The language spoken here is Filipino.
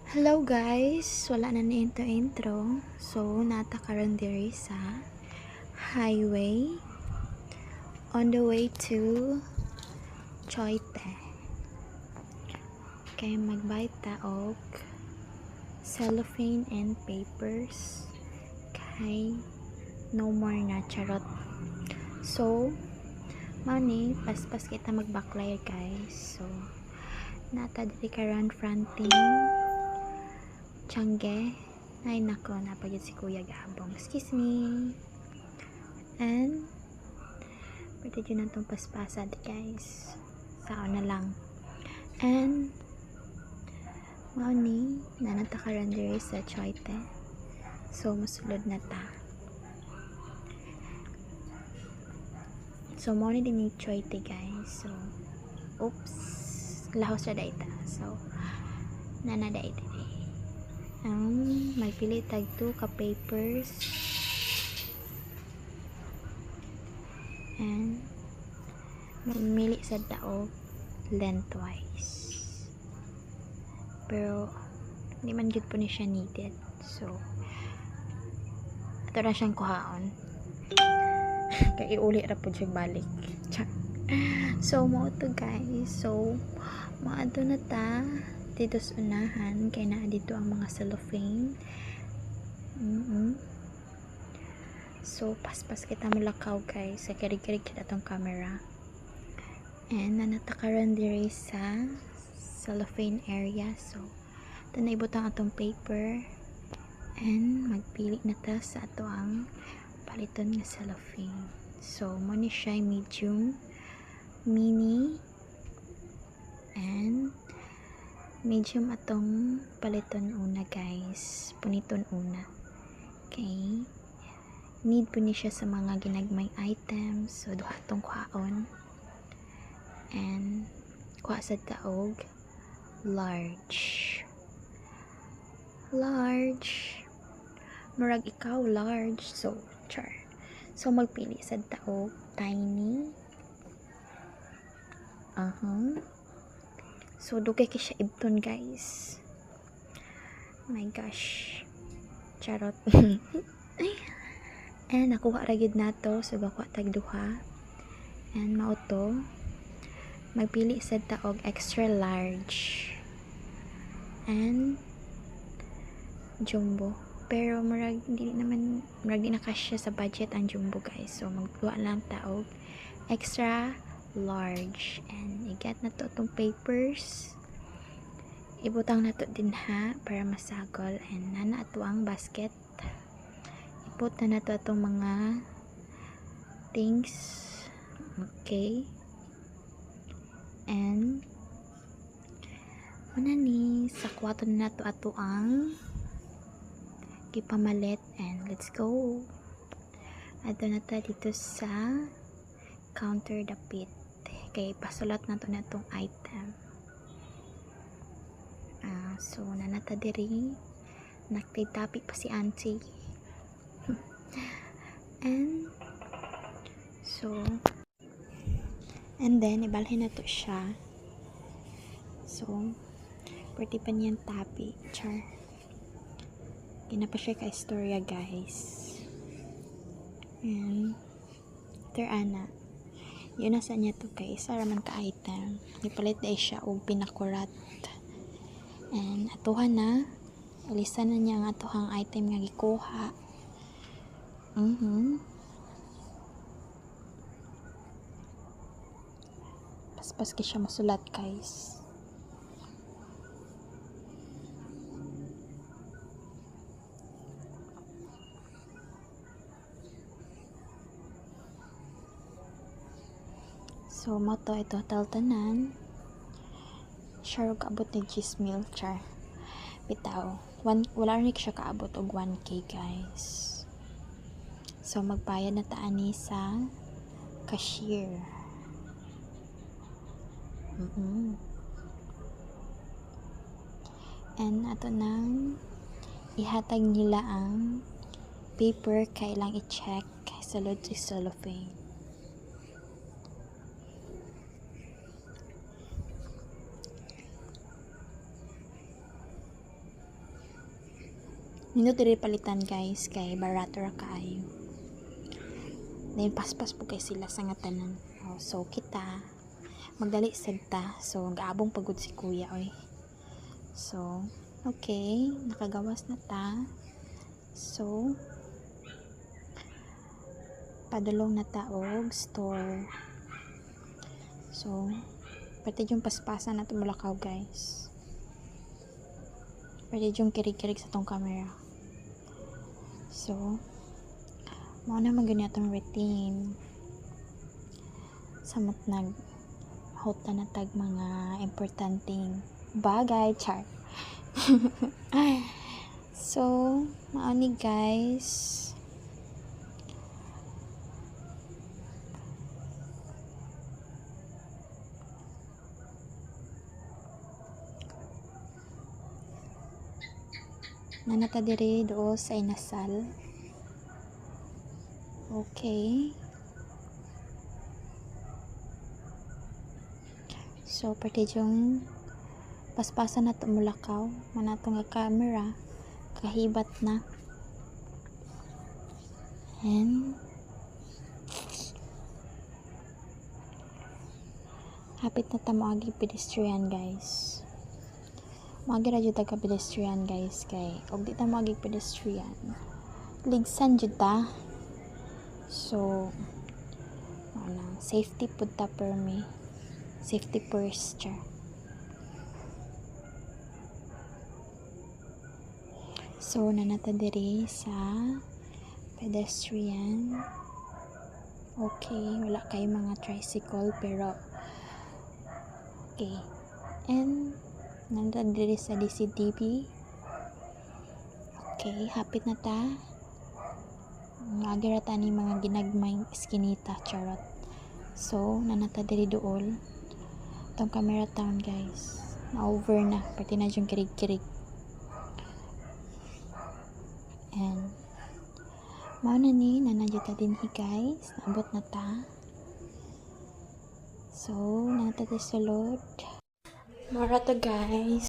Hello guys! Wala na intro. So, natakaran diri sa highway on the way to Choite. Kay magbayad ta og cellophane and papers kay no more na charot. So, mani paspas kita magbaklay guys. So, nata diri karon fronting Tiangge. Ay nako, napagod si Kuya Gabong. Excuse me. And pwede dyan na itong paspasad guys. Sao na lang. And mauni na natakaran diri sa Choite. So masulod na ta. So mauni din ni Choite guys. So oops, lahos na daita. So nanada ito. May pili tag 2 ka papers and mamili sa daog lengthwise, pero hindi man good po ni siya needed. So ito na siyang kuhaon kaya iuli ra po siya balik. So mo to guys. So maadto na ta dito sa unahan kay naa dito ang mga cellophane. So paspas kita mulakaw guys sa kirig-kirig kita tong camera. And nanatakaran diri sa cellophane area. So tanay butang atong paper and magpili na ta sa ato ang paliton nga cellophane. So mo ni siya medium, mini, and medium atong paliton una guys, puniton una. Okay, need po ni siya sa mga ginagmay items. So duha tong kuhaon and kuha sa taog large murag ikaw large. So char, so magpili sa taog tiny. So dugay kay siya ibton guys. My gosh, charot. And nakuha ra gid nato. So gakuha tag duha and mao to magpili sa taog extra large and jumbo, pero murag di na kasya sa budget ang jumbo guys. So magkuha lang taog extra large and i-get na to itong papers, ibutang na to din ha para masagol. And nana ato ang basket, iput na to itong mga things. Okay, and muna ni sa kwarto na to ato ang gipamalit. And let's go. Ato na ta dito sa counter dapit kay pasulat na to na tong item. So nanata diri nagtitapi pa si auntie. And then ibalhin na to siya. So pwede pa niyan tapi, char. Ginapa siya ka istorya guys. And ana yun nasa niya to kay isa raman ka item, ipalit day siya og pinakurat. And atuhan na alisan na niya ang atuhang item nga gikuha. Paspas kay siya masulat guys. So mo to total tanan sure kaabot ni 10,000 char. Bitaw wala rin siya kaabot og 1k guys. So magbayad na ta ani sa cashier. And ato nang ihatag nila ang paper kay lang i-check sa lod si cellophane. Nindot diri palitan guys kay barato ra kaayo. Then paspas po kay sila sa nga tanan. Oh, so kita magdali sad ta. So gaabong pagod si kuya oy. So okay, nakagawas na ta. So padulong na ta og store. So pati yung paspasan na tumulakaw guys. Pwede yung kirig-kirig sa tong camera. So, mao na magani atong routine. Samot hota na tag mga importanteng bagay, char. So, mao ni guys. Nanata diri do sa inasal. Okay. So, pati yung paspasan na tumulakaw. Manatong nga camera. Kahibat na. And hapit na ta moagi pedestrian guys. Moagi ra jud ta ka pedestrian guys kay og di ta moagi pedestrian. Ligsan jud ta. So safety pud ta per me. Safety first char. So nanata diri sa pedestrian. Okay, wala kay mga tricycle pero okay. And nanata diri sa DCDB. Okay, hapit na ta. Nagira ta ni mga ginagmayng eskinita, charot. So, nanata diri dool. Itong camera town, guys. Na-over na. Pati na yung kirig-kirig. And, mao na ni, nanadita din guys. Naabot na ta. So, nanata diri sulod. Mara to, guys.